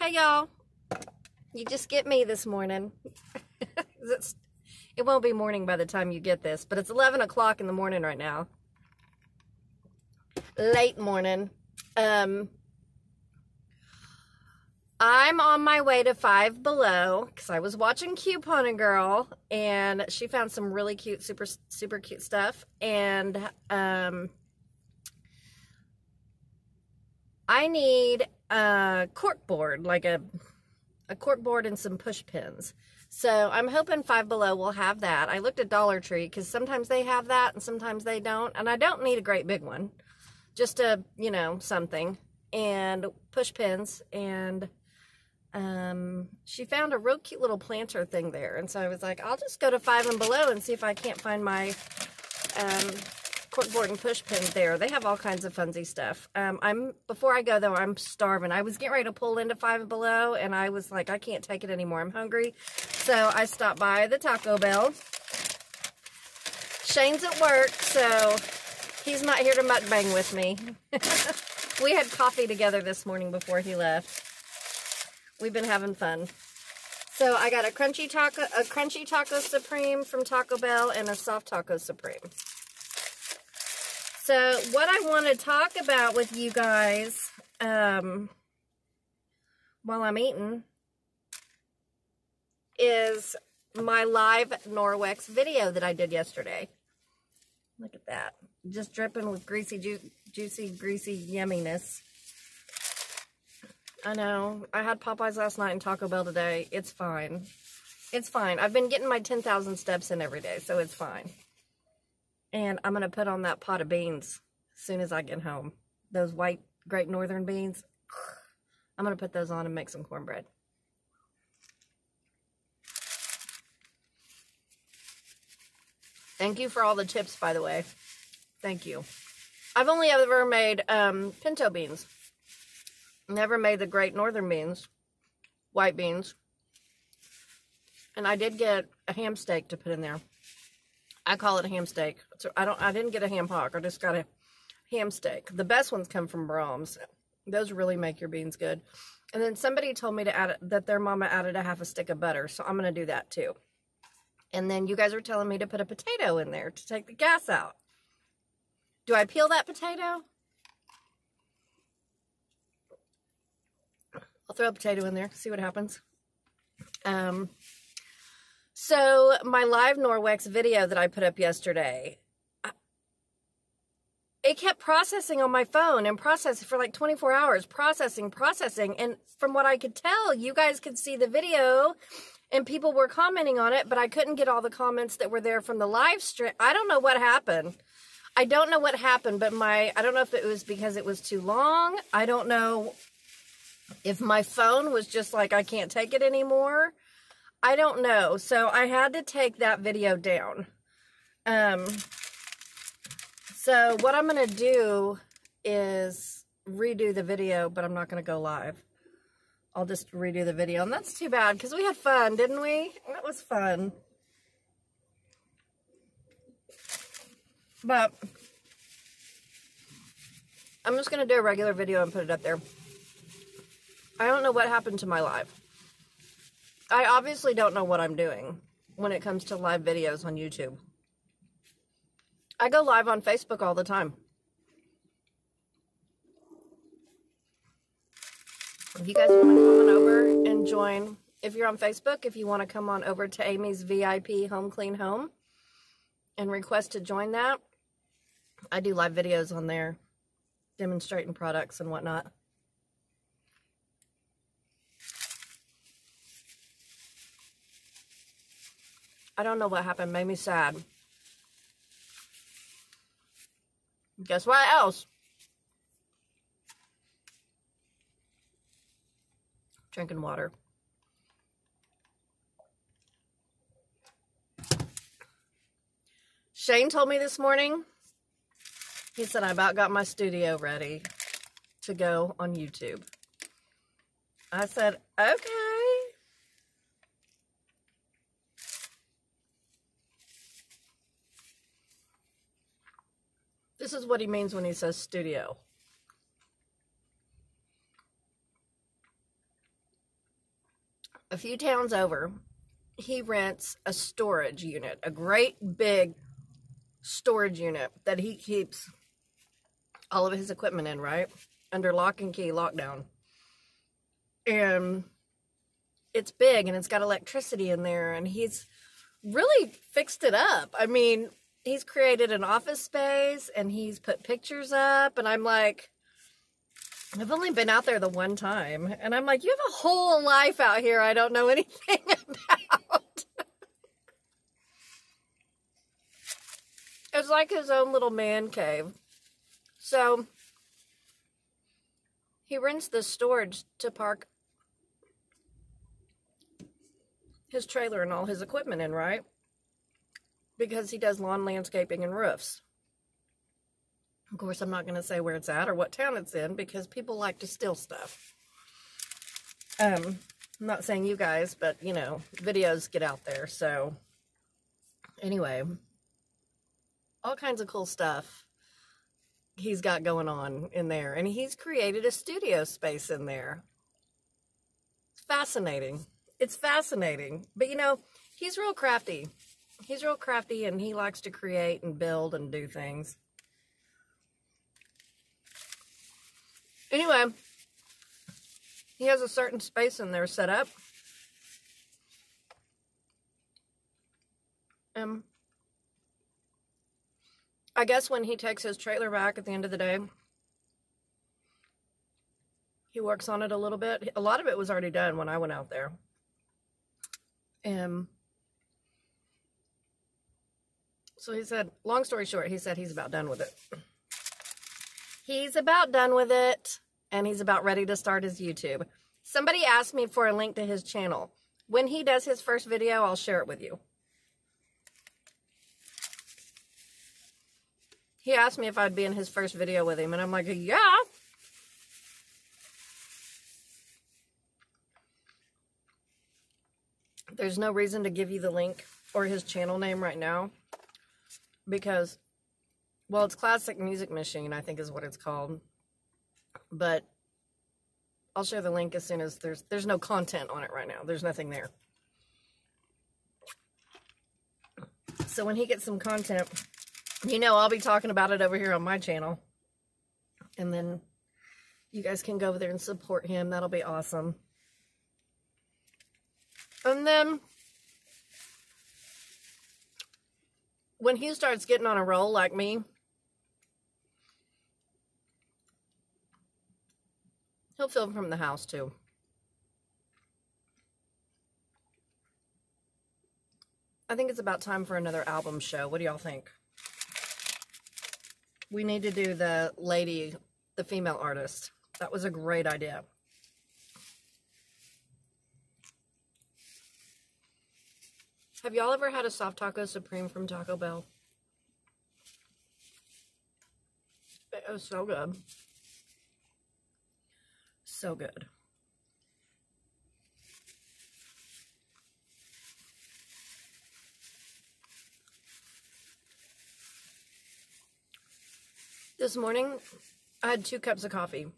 Hey y'all, you just get me this morning. It won't be morning by the time you get this, but it's 11 o'clock in the morning right now. Late morning. I'm on my way to Five Below because I was watching Couponing Girl and she found some really cute, super cute stuff. And I need a cork board, like a cork board and some push pins. So I'm hoping Five Below will have that. I looked at Dollar Tree because sometimes they have that and sometimes they don't. And I don't need a great big one. Just a, you know, something. And push pins. And she found a real cute little planter thing there. And so I was like, I'll just go to Five and Below and see if I can't find my corkboard and push pins there. They have all kinds of funsy stuff. Before I go though, I'm starving. I was getting ready to pull into Five and Below and I was like, I can't take it anymore. I'm hungry. So I stopped by the Taco Bell. Shane's at work, so he's not here to mukbang with me. We had coffee together this morning before he left. We've been having fun. So I got a crunchy taco supreme from Taco Bell and a soft taco supreme. So what I want to talk about with you guys while I'm eating is my live Norwex video that I did yesterday. Look at that. Just dripping with juicy, greasy yumminess. I know. I had Popeyes last night and Taco Bell today. It's fine. It's fine. I've been getting my 10,000 steps in every day, so it's fine. And I'm going to put on that pot of beans as soon as I get home. Those white Great Northern beans. I'm going to put those on and make some cornbread. Thank you for all the tips, by the way. Thank you. I've only ever made pinto beans. Never made the Great Northern beans. White beans. And I did get a ham steak to put in there. I call it a ham steak. So I didn't get a ham hock. I just got a ham steak. The best ones come from Brahms. Those really make your beans good. And then somebody told me to add that their mama added a half a stick of butter. So I'm going to do that too. And then you guys are telling me to put a potato in there to take the gas out. Do I peel that potato? I'll throw a potato in there, see what happens. So my live Norwex video that I put up yesterday, it kept processing on my phone and processing for like 24 hours, processing. And from what I could tell, you guys could see the video and people were commenting on it, but I couldn't get all the comments that were there from the live stream. I don't know what happened. I don't know what happened, but I don't know if it was because it was too long. I don't know if my phone was just like, I can't take it anymore. I don't know. So I had to take that video down. So what I'm going to do is redo the video, but I'm not going to go live. I'll just redo the video. And that's too bad because we had fun, didn't we? That was fun. But I'm just going to do a regular video and put it up there. I don't know what happened to my live. I obviously don't know what I'm doing when it comes to live videos on YouTube. I go live on Facebook all the time. If you guys want to come on over and join, if you're on Facebook, if you want to come on over to Amy's VIP Home Clean Home and request to join that, I do live videos on there demonstrating products and whatnot. I don't know what happened. Made me sad. Guess what else? Drinking water. Shane told me this morning, he said, I about got my studio ready to go on YouTube. I said, okay. This is what he means when he says studio. a few towns over, he rents a storage unit, a great big storage unit that he keeps all of his equipment in, right? Under lock and key lockdown. And it's big and it's got electricity in there, and he's really fixed it up. I mean, he's created an office space and he's put pictures up, and I'm like, I've only been out there the one time, and I'm like, you have a whole life out here I don't know anything about. It's like his own little man cave. So he rents this storage to park his trailer and all his equipment in, right? Because he does lawn landscaping and roofs. Of course, I'm not going to say where it's at or what town it's in, because people like to steal stuff. I'm not saying you guys, but, you know, videos get out there. So, anyway, all kinds of cool stuff he's got going on in there. And he's created a studio space in there. It's fascinating. It's fascinating. But, you know, he's real crafty. He's real crafty, and he likes to create and build and do things. Anyway, he has a certain space in there set up. I guess when he takes his trailer back at the end of the day, he works on it a little bit. A lot of it was already done when I went out there. So he said, long story short, he said he's about done with it. He's about done with it, and he's about ready to start his YouTube. Somebody asked me for a link to his channel. When he does his first video, I'll share it with you. He asked me if I'd be in his first video with him, and I'm like, yeah. There's no reason to give you the link or his channel name right now, because, well, it's Classic Music Machine, I think is what it's called. But I'll share the link as soon as there's no content on it right now. There's nothing there. So when he gets some content, you know, I'll be talking about it over here on my channel. And then you guys can go over there and support him. That'll be awesome. And then when he starts getting on a roll like me, he'll film from the house too. I think it's about time for another album show. What do y'all think? We need to do the lady, the female artist. That was a great idea. Have y'all ever had a soft taco supreme from Taco Bell? It was so good. So good. This morning, I had 2 cups of coffee.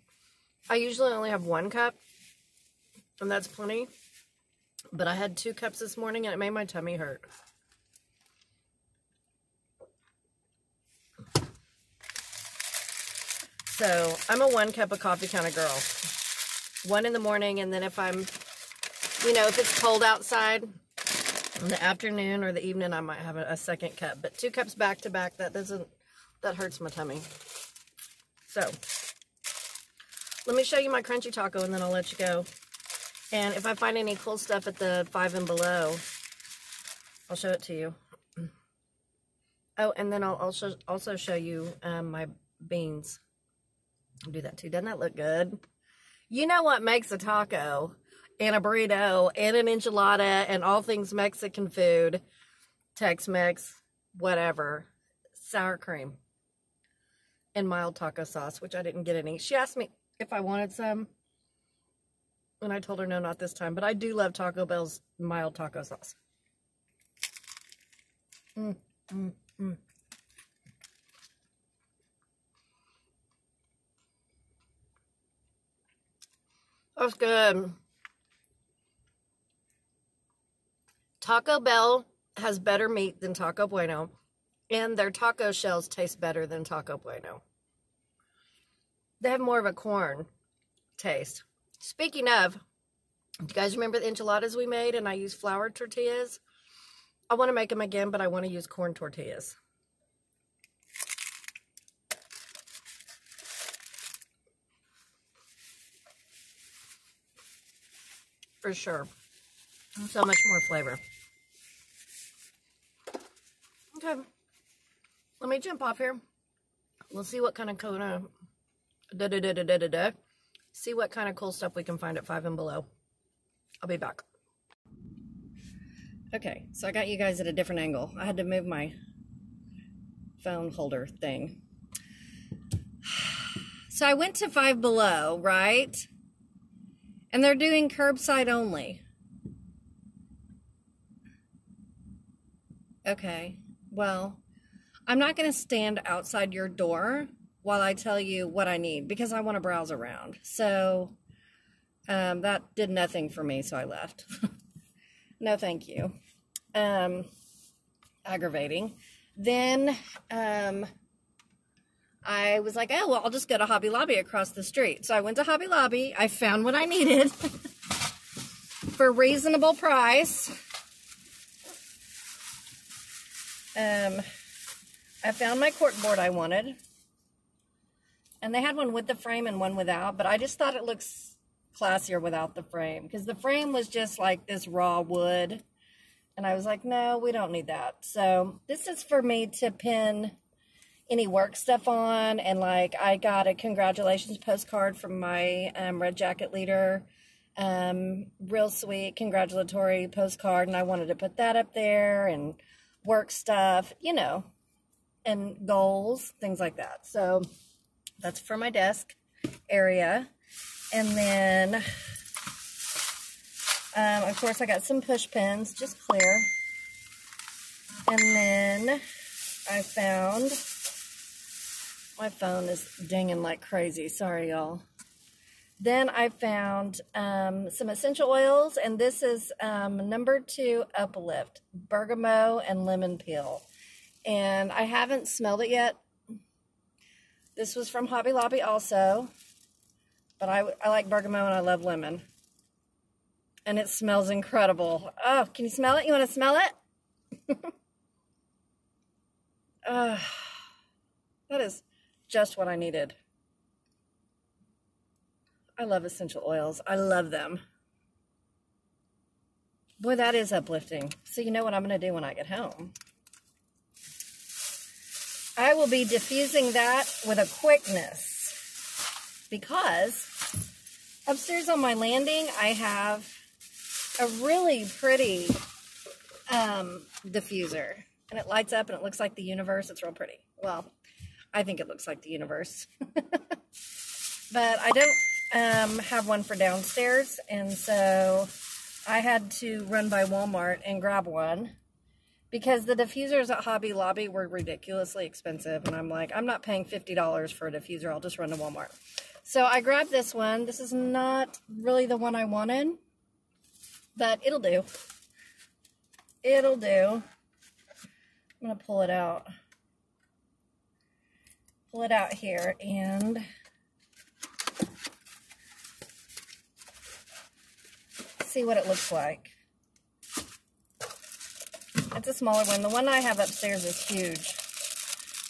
I usually only have 1 cup, and that's plenty. But I had 2 cups this morning, and it made my tummy hurt. So, I'm a 1 cup of coffee kind of girl. 1 in the morning, and then if I'm, you know, if it's cold outside in the afternoon or the evening, I might have a second cup. But 2 cups back to back, that hurts my tummy. So, let me show you my crunchy taco, and then I'll let you go. And if I find any cool stuff at the Five and Below, I'll show it to you. Oh, and then I'll also show you my beans. I'll do that too. Doesn't that look good? You know what makes a taco and a burrito and an enchilada and all things Mexican food, Tex-Mex, whatever, sour cream and mild taco sauce, which I didn't get any. She asked me if I wanted some, and I told her no, not this time. But I do love Taco Bell's mild taco sauce. That's good. Taco Bell has better meat than Taco Bueno, and their taco shells taste better than Taco Bueno. They have more of a corn taste. Speaking of, do you guys remember the enchiladas we made and I used flour tortillas? I want to make them again, but I want to use corn tortillas. For sure. So much more flavor. Okay. Let me jump off here. We'll see what kind of see what kind of cool stuff we can find at Five and Below. I'll be back. Okay, so I got you guys at a different angle. I had to move my phone holder thing. So I went to Five Below, right? And they're doing curbside only. Okay, well, I'm not going to stand outside your door while I tell you what I need because I want to browse around. So that did nothing for me, so I left. No, thank you. Aggravating. Then I was like, oh, well, I'll just go to Hobby Lobby across the street. So I went to Hobby Lobby. I found what I needed for a reasonable price. I found my cork board I wanted. And they had one with the frame and one without, but I just thought it looks classier without the frame because the frame was just like this raw wood. And I was like, no, we don't need that. So this is for me to pin any work stuff on. And like, I got a congratulations postcard from my Red Jacket leader. Real sweet congratulatory postcard. And I wanted to put that up there and work stuff, you know, and goals, things like that. So that's for my desk area. And then, of course, I got some push pins, just clear. And then I found, my phone is dinging like crazy. Sorry, y'all. Then I found some essential oils, and this is number 2 Uplift, bergamot and lemon peel. And I haven't smelled it yet. This was from Hobby Lobby also, but I like bergamot and I love lemon. And it smells incredible. Oh, can you smell it? You want to smell it? That is just what I needed. I love essential oils. I love them. Boy, that is uplifting. So you know what I'm going to do when I get home? I will be diffusing that with a quickness because upstairs on my landing, I have a really pretty diffuser. And it lights up and it looks like the universe. It's real pretty. Well, I think it looks like the universe. But I don't have one for downstairs, and so I had to run by Walmart and grab one because the diffusers at Hobby Lobby were ridiculously expensive, and I'm like, I'm not paying $50 for a diffuser. I'll just run to Walmart. So I grabbed this one. This is not really the one I wanted, but it'll do. It'll do. I'm going to pull it out. Pull it out here and see what it looks like. It's a smaller one. The one I have upstairs is huge.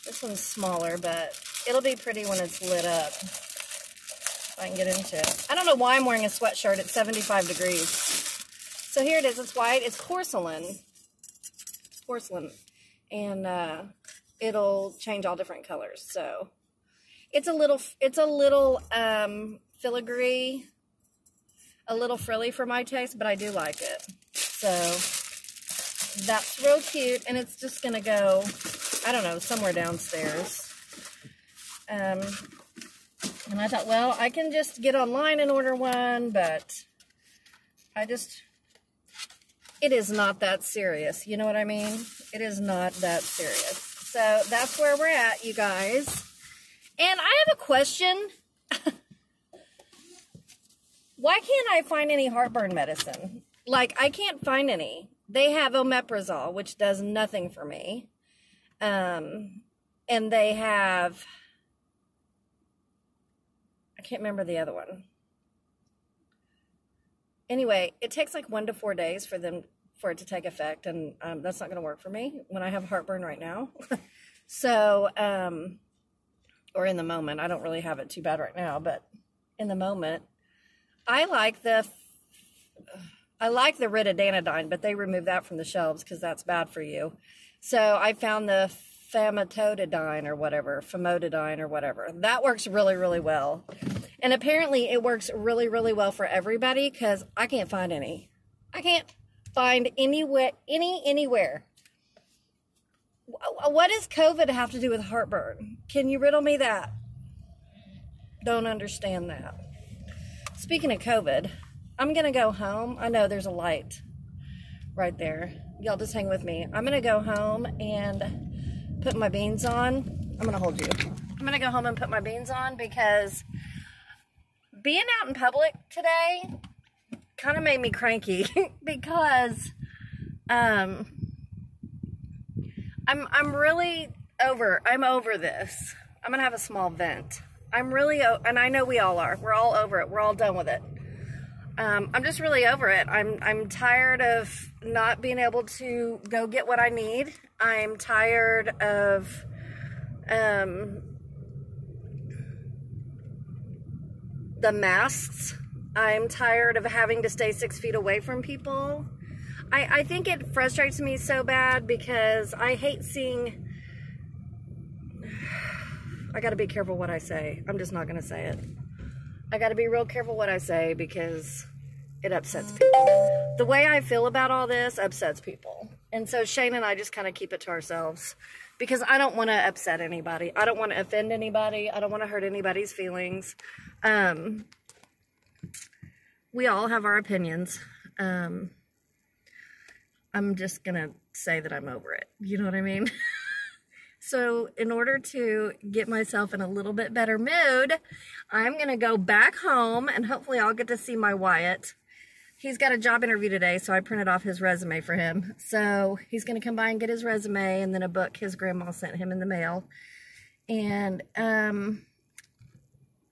This one's smaller, but it'll be pretty when it's lit up. If I can get into it. I don't know why I'm wearing a sweatshirt at 75 degrees. So here it is. It's white. It's porcelain. It's porcelain. And it'll change all different colors. So it's a little filigree, a little frilly for my taste, but I do like it. So that's real cute, and it's just gonna go, I don't know, somewhere downstairs. And I thought, well, I can just get online and order one, but it is not that serious. You know what I mean? It is not that serious. So that's where we're at, you guys. And I have a question. Why can't I find any heartburn medicine? Like, I can't find any. they have omeprazole, which does nothing for me. And they have, I can't remember the other one. Anyway, it takes like 1 to 4 days for it to take effect, and that's not going to work for me when I have heartburn right now. So, or in the moment, I don't really have it too bad right now, but in the moment, I like the Ritidanodyne, but they removed that from the shelves because that's bad for you. So I found the famotidine or whatever. That works really, really well. And apparently it works really, really well for everybody because I can't find any. I can't find anywhere. What does COVID have to do with heartburn? Can you riddle me that? Don't understand that. Speaking of COVID, I'm going to go home. I know there's a light right there. Y'all just hang with me. I'm going to go home and put my beans on. I'm going to hold you. I'm going to go home and put my beans on because being out in public today kind of made me cranky because I'm really over this. I'm going to have a small vent. And I know we all are. We're all over it. We're all done with it. I'm just really over it. I'm tired of not being able to go get what I need. I'm tired of the masks. I'm tired of having to stay 6 feet away from people. I think it frustrates me so bad because I hate seeing... I gotta be careful what I say. I'm just not gonna say it. I gotta be real careful what I say because it upsets people. The way I feel about all this upsets people. And so Shane and I just kind of keep it to ourselves because I don't want to upset anybody. I don't want to offend anybody. I don't want to hurt anybody's feelings. We all have our opinions. I'm just gonna say that I'm over it. You know what I mean? So in order to get myself in a little bit better mood, I'm going to go back home and hopefully I'll get to see my Wyatt. He's got a job interview today, so I printed off his resume for him. So he's going to come by and get his resume and then a book his grandma sent him in the mail. And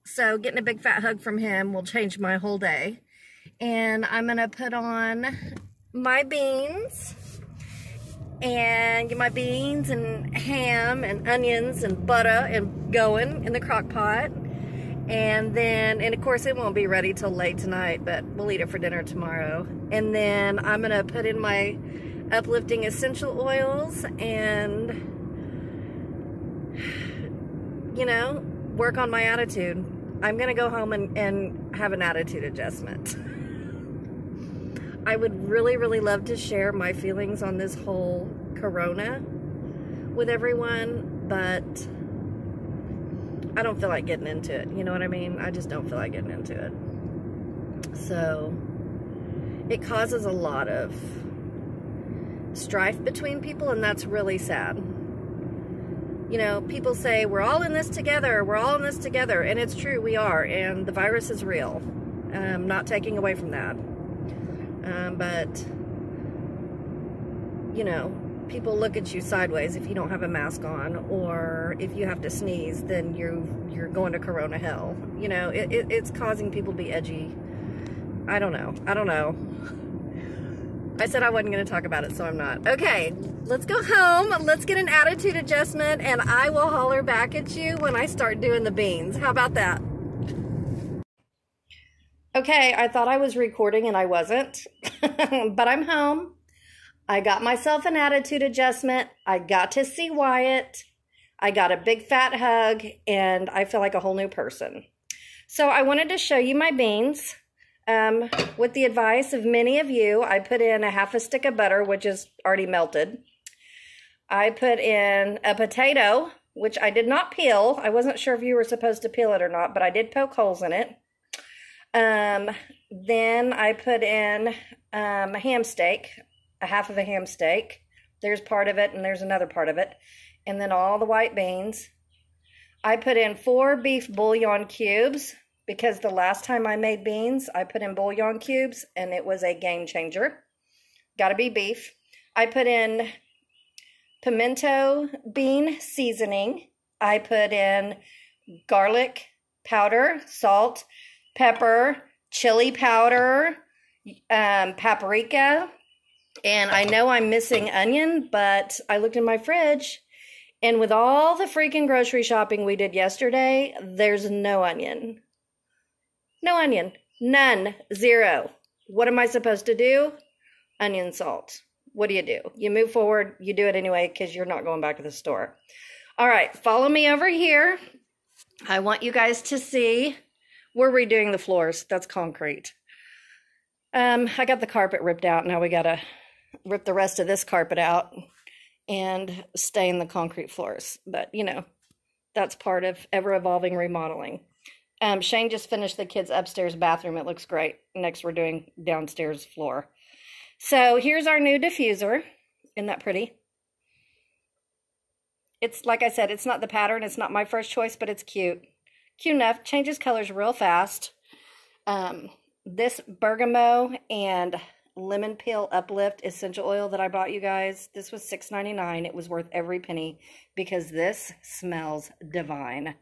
so getting a big fat hug from him will change my whole day. And I'm going to put on my beans. And get my beans and ham and onions and butter and going in the crock pot. And of course it won't be ready till late tonight, but we'll eat it for dinner tomorrow. And then I'm going to put in my uplifting essential oils and, you know, work on my attitude. I'm going to go home and have an attitude adjustment. I would really, really love to share my feelings on this whole corona with everyone, but I don't feel like getting into it. You know what I mean? I just don't feel like getting into it. So it causes a lot of strife between people, and that's really sad. You know, people say, we're all in this together, and it's true, we are, and the virus is real. Not taking away from that. But, you know, people look at you sideways if you don't have a mask on, or if you have to sneeze, then you're going to corona hell. You know, it's causing people to be edgy. I don't know. I said I wasn't going to talk about it, so I'm not. Okay, let's go home. Let's get an attitude adjustment, and I will holler back at you when I start doing the beans. How about that? Okay, I thought I was recording and I wasn't, but I'm home. I got myself an attitude adjustment. I got to see Wyatt. I got a big fat hug, and I feel like a whole new person. So I wanted to show you my beans. With the advice of many of you, I put in a half a stick of butter, which is already melted. I put in a potato, which I did not peel. I wasn't sure if you were supposed to peel it or not, but I did poke holes in it. Then I put in a ham steak, a half of a ham steak. There's part of it and there's another part of it. And then all the white beans. I put in 4 beef bouillon cubes because the last time I made beans, I put in bouillon cubes and it was a game changer. Gotta be beef. I put in pimento bean seasoning. I put in garlic powder, salt, pepper, chili powder, paprika, and I know I'm missing onion, but I looked in my fridge, and with all the freaking grocery shopping we did yesterday, there's no onion. No onion. None. Zero. What am I supposed to do? Onion salt. What do? You move forward. You do it anyway because you're not going back to the store. All right. Follow me over here. I want you guys to see. We're redoing the floors. That's concrete. I got the carpet ripped out. Now we got to rip the rest of this carpet out and stain the concrete floors. But, you know, that's part of ever-evolving remodeling. Shane just finished the kids' upstairs bathroom. It looks great. Next, we're doing downstairs floor. So here's our new diffuser. Isn't that pretty? It's, like I said, it's not the pattern. It's not my first choice, but it's cute. Cute enough. Changes colors real fast. This bergamot and lemon peel uplift essential oil that I bought you guys, this was $6.99. It was worth every penny because this smells divine.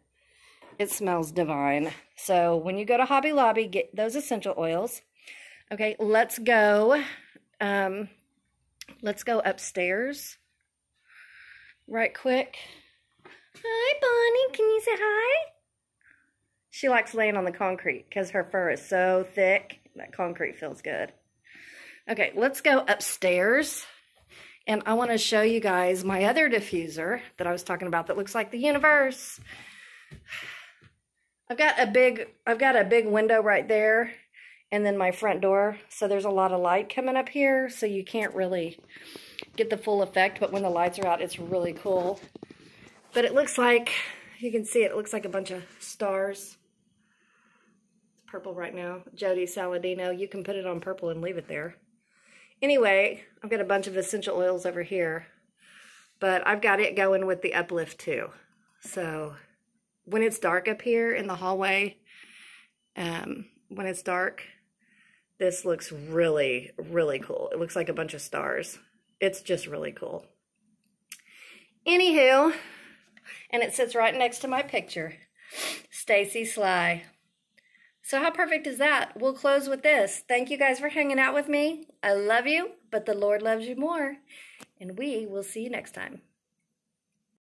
It smells divine. So when you go to Hobby Lobby, get those essential oils. Okay, let's go upstairs right quick. Hi, Bonnie. Can you say hi? She likes laying on the concrete because her fur is so thick. That concrete feels good. Okay, let's go upstairs. And I want to show you guys my other diffuser that I was talking about that looks like the universe. I've got a big window right there and then my front door. So there's a lot of light coming up here, so you can't really get the full effect, but when the lights are out, it's really cool. But it looks like, you can see it looks like a bunch of stars. It's purple right now. Jody Saladino, you can put it on purple and leave it there. Anyway, I've got a bunch of essential oils over here, but I've got it going with the uplift too. So when it's dark up here in the hallway, when it's dark, this looks really, really cool. It looks like a bunch of stars. It's just really cool. Anywho, and it sits right next to my picture, Stacy Sly. So how perfect is that? We'll close with this. Thank you guys for hanging out with me. I love you, but the Lord loves you more. And we will see you next time.